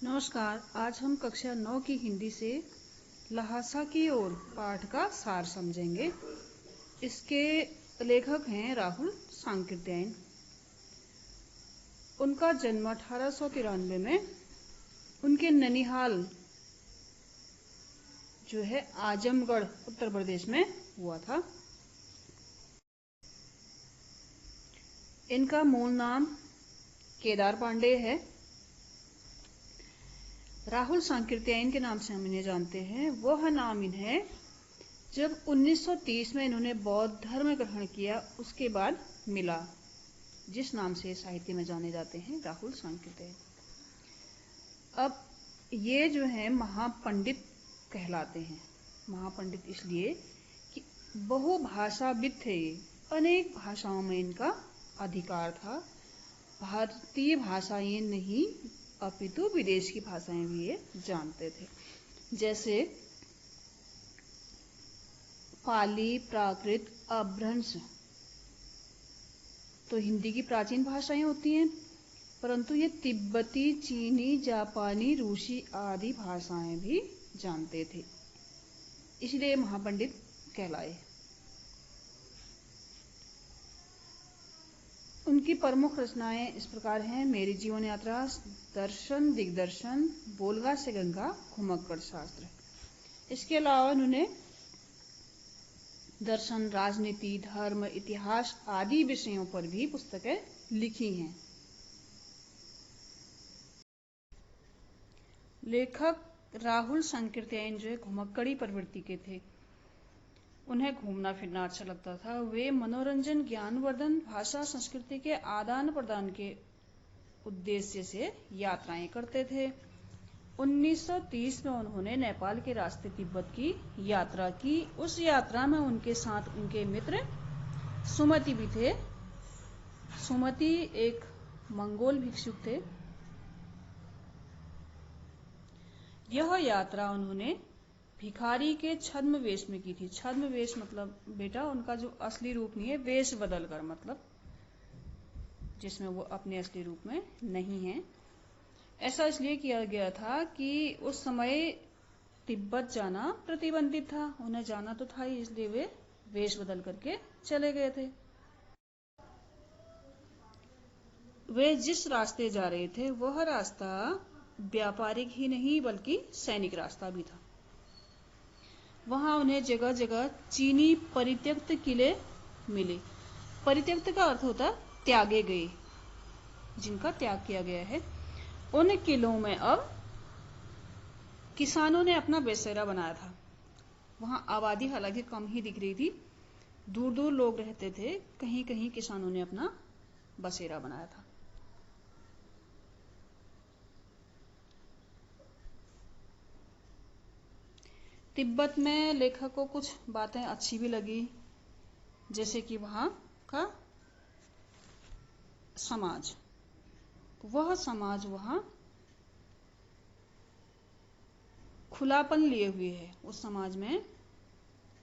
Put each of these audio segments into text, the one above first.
नमस्कार। आज हम कक्षा 9 की हिंदी से लहासा की ओर पाठ का सार समझेंगे। इसके लेखक हैं राहुल सांकृत्यायन। उनका जन्म 1893 में उनके ननिहाल जो है आजमगढ़ उत्तर प्रदेश में हुआ था। इनका मूल नाम केदार पांडे है। राहुल सांकृत्यायन के नाम से हम इन्हें जानते हैं। वह नाम इन्हें जब 1930 में इन्होंने बौद्ध धर्म ग्रहण किया उसके बाद मिला, जिस नाम से साहित्य में जाने जाते हैं राहुल सांकृत्यायन। अब ये जो है महापंडित कहलाते हैं। महापंडित इसलिए कि बहुभाषाविद थे ये, अनेक भाषाओं में इनका अधिकार था। भारतीय भाषाएं नहीं अपितु विदेश की भाषाएं भी ये जानते थे, जैसे पाली, प्राकृत, अपभ्रंश तो हिंदी की प्राचीन भाषाएं होती हैं, परंतु ये तिब्बती, चीनी, जापानी, रूसी आदि भाषाएं भी जानते थे, इसलिए महापंडित कहलाए। उनकी प्रमुख रचनाएं इस प्रकार हैं: मेरी जीवन यात्रा, दर्शन, दिग्दर्शन, बोलगा से गंगा, घुमक्कड़ शास्त्र। इसके अलावा उन्होंने दर्शन, राजनीति, धर्म, इतिहास आदि विषयों पर भी पुस्तकें लिखी हैं। लेखक राहुल सांकृत्यायन जो है घुमक्कड़ी प्रवृत्ति के थे। उन्हें घूमना फिरना अच्छा लगता था। वे मनोरंजन, ज्ञानवर्धन, भाषा, संस्कृति के आदान प्रदान के उद्देश्य से यात्राएं करते थे। 1930 में उन्होंने नेपाल के रास्ते तिब्बत की यात्रा की। उस यात्रा में उनके साथ उनके मित्र सुमति भी थे। सुमति एक मंगोल भिक्षुक थे। यह यात्रा उन्होंने भिखारी के छद्म वेश में की थी। छद्म वेश मतलब बेटा उनका जो असली रूप नहीं है, वेश बदल कर, मतलब जिसमें वो अपने असली रूप में नहीं है। ऐसा इसलिए किया गया था कि उस समय तिब्बत जाना प्रतिबंधित था। उन्हें जाना तो था ही, इसलिए वे वेश बदल करके चले गए थे। वे जिस रास्ते जा रहे थे वह रास्ता व्यापारिक ही नहीं बल्कि सैनिक रास्ता भी था। वहां उन्हें जगह जगह चीनी परित्यक्त किले मिले। परित्यक्त का अर्थ होता है त्यागे गए, जिनका त्याग किया गया है। उन किलों में अब किसानों ने अपना बसेरा बनाया था। वहां आबादी हालांकि कम ही दिख रही थी, दूर दूर लोग रहते थे, कहीं कहीं किसानों ने अपना बसेरा बनाया था। तिब्बत में लेखक को कुछ बातें अच्छी भी लगी, जैसे कि वहां का समाज, वह समाज वहां खुलापन लिए हुए है। उस समाज में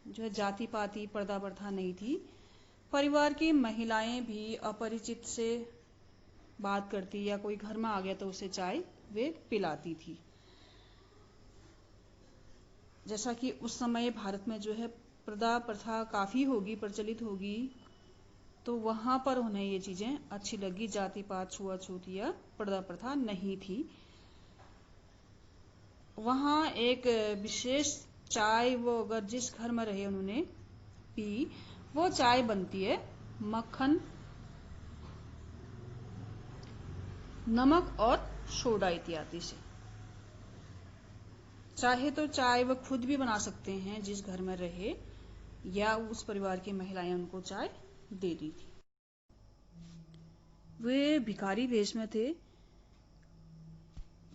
जो है जाति पाति, पर्दा प्रथा नहीं थी। परिवार की महिलाएं भी अपरिचित से बात करती, या कोई घर में आ गया तो उसे चाय वे पिलाती थी। जैसा कि उस समय भारत में जो है पर्दा प्रथा काफी होगी, प्रचलित होगी, तो वहां पर उन्हें ये चीजें अच्छी लगी। जाति पात, छुआछूत या पर्दा प्रथा नहीं थी। वहां एक विशेष चाय, वो अगर जिस घर में रहे उन्होंने पी, वो चाय बनती है मक्खन, नमक और सोडा इत्यादि से। चाहे तो चाय वो खुद भी बना सकते हैं जिस घर में रहे, या उस परिवार की महिलाएं उनको चाय देती थी। वे भिखारी वेश में थे,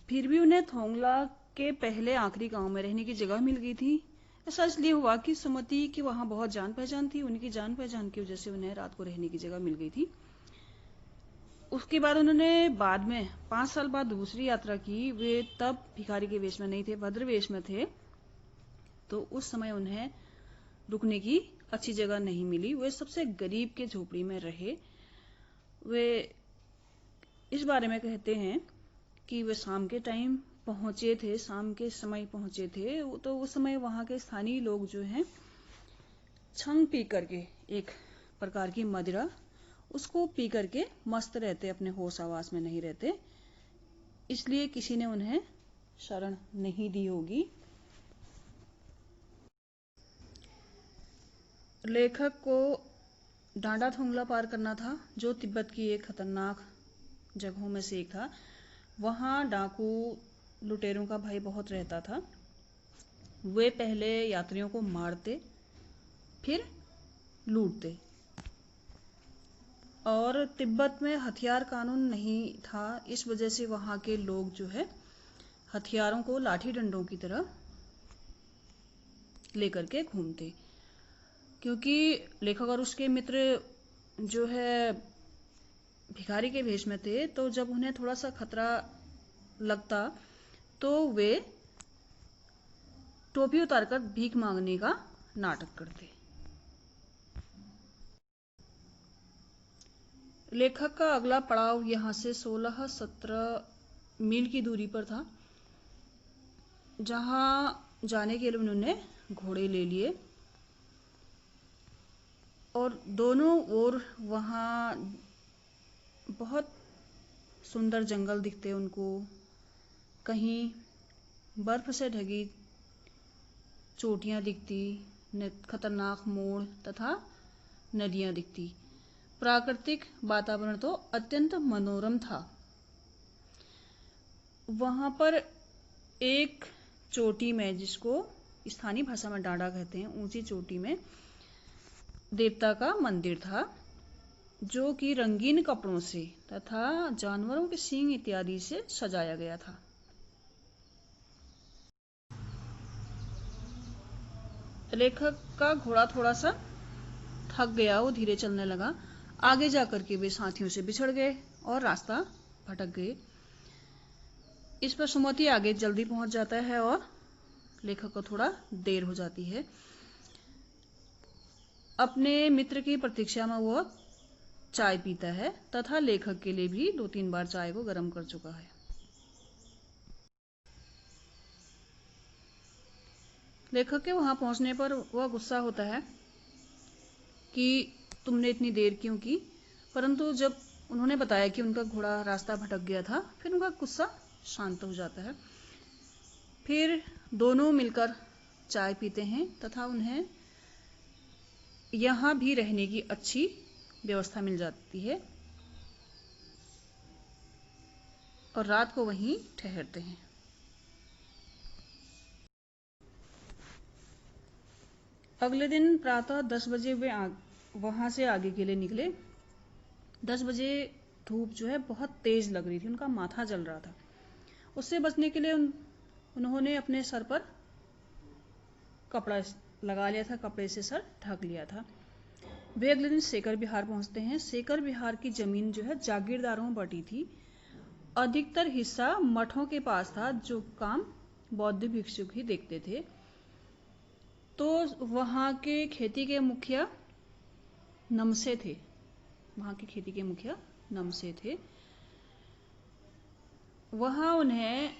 फिर भी उन्हें थोंगला के पहले आखिरी गांव में रहने की जगह मिल गई थी। ऐसा इसलिए हुआ कि सुमति की वहां बहुत जान पहचान थी। उनकी जान पहचान की वजह से उन्हें रात को रहने की जगह मिल गई थी। उसके बाद उन्होंने बाद में 5 साल बाद दूसरी यात्रा की। वे तब भिखारी के वेश में नहीं थे, भद्र वेश में थे, तो उस समय उन्हें रुकने की अच्छी जगह नहीं मिली। वे सबसे गरीब के झोपड़ी में रहे। वे इस बारे में कहते हैं कि वे शाम के टाइम पहुंचे थे, शाम के समय पहुंचे थे, तो उस समय वहां के स्थानीय लोग जो हैं छंग पी करके, एक प्रकार की मदिरा, उसको पी करके मस्त रहते, अपने होश आवास में नहीं रहते, इसलिए किसी ने उन्हें शरण नहीं दी होगी। लेखक को डांडा थोंगला पार करना था, जो तिब्बत की एक खतरनाक जगहों में से एक था। वहां डाकू लुटेरों का भय बहुत रहता था। वे पहले यात्रियों को मारते, फिर लूटते, और तिब्बत में हथियार कानून नहीं था, इस वजह से वहां के लोग जो है हथियारों को लाठी डंडों की तरह लेकर के घूमते। क्योंकि लेखक और उसके मित्र जो है भिखारी के भेष में थे, तो जब उन्हें थोड़ा सा खतरा लगता तो वे टोपी उतारकर भीख मांगने का नाटक करते। लेखक का अगला पड़ाव यहाँ से 16-17 मील की दूरी पर था, जहाँ जाने के लिए उन्होंने घोड़े ले लिए, और दोनों ओर वहाँ बहुत सुंदर जंगल दिखते उनको, कहीं बर्फ से ढकी चोटियाँ दिखती, खतरनाक मोड़ तथा नदियाँ दिखती। प्राकृतिक वातावरण तो अत्यंत मनोरम था। वहाँ पर एक चोटी में, जिसको स्थानीय भाषा में डांडा कहते हैं, ऊंची चोटी में देवता का मंदिर था, जो कि रंगीन कपड़ों से तथा जानवरों के सींग इत्यादि से सजाया गया था। लेखक का घोड़ा थोड़ा सा थक गया, वो धीरे चलने लगा। आगे जाकर के वे साथियों से बिछड़ गए और रास्ता भटक गए। इस पर सुमति आगे जल्दी पहुंच जाता है और लेखक को थोड़ा देर हो जाती है। अपने मित्र की प्रतीक्षा में वह चाय पीता है तथा लेखक के लिए भी 2-3 बार चाय को गर्म कर चुका है। लेखक के वहां पहुंचने पर वह गुस्सा होता है कि तुमने इतनी देर क्यों की, परंतु जब उन्होंने बताया कि उनका घोड़ा रास्ता भटक गया था, फिर उनका गुस्सा शांत हो जाता है। फिर दोनों मिलकर चाय पीते हैं तथा उन्हें यहाँ भी रहने की अच्छी व्यवस्था मिल जाती है और रात को वहीं ठहरते हैं। अगले दिन प्रातः 10 बजे वे वहां से आगे के लिए निकले। 10 बजे धूप जो है बहुत तेज लग रही थी, उनका माथा जल रहा था। उससे बचने के लिए उन्होंने अपने सर पर कपड़ा लगा लिया था, कपड़े से सर ढक लिया था। वे अगले दिन सेकर बिहार पहुंचते हैं। सेकर बिहार की जमीन जो है जागीरदारों में बटी थी। अधिकतर हिस्सा मठों के पास था, जो काम बौद्ध भिक्षुक ही देखते थे। तो वहां के खेती के मुखिया नमसे थे। वहां की खेती के मुखिया नमसे थे। वहां उन्हें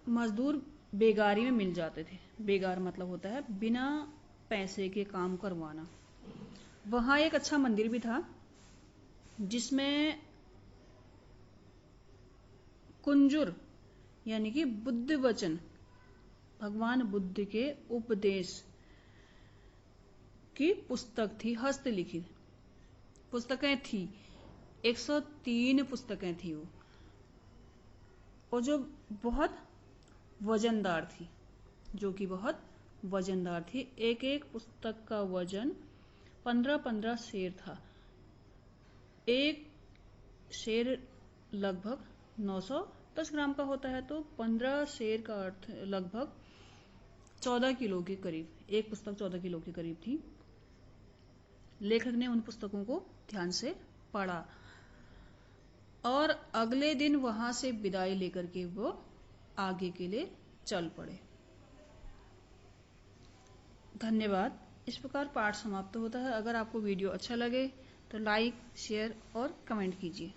मजदूर बेगारी में मिल जाते थे। बेगार मतलब होता है बिना पैसे के काम करवाना। वहां एक अच्छा मंदिर भी था, जिसमें कुंजुर यानी कि बुद्ध वचन, भगवान बुद्ध के उपदेश की पुस्तक थी, हस्तलिखित पुस्तकें थी। 103 पुस्तकें थी वो, और जो बहुत वजनदार थी, जो कि बहुत वजनदार थी। एक एक पुस्तक का वजन 15-15 शेर था। एक शेर लगभग 910 ग्राम का होता है, तो 15 शेर का अर्थ लगभग 14 किलो के करीब। एक पुस्तक 14 किलो के करीब थी। लेखक ने उन पुस्तकों को ध्यान से पढ़ा और अगले दिन वहां से विदाई लेकर के वो आगे के लिए चल पड़े। धन्यवाद। इस प्रकार पाठ समाप्त होता है। अगर आपको वीडियो अच्छा लगे तो लाइक, शेयर और कमेंट कीजिए।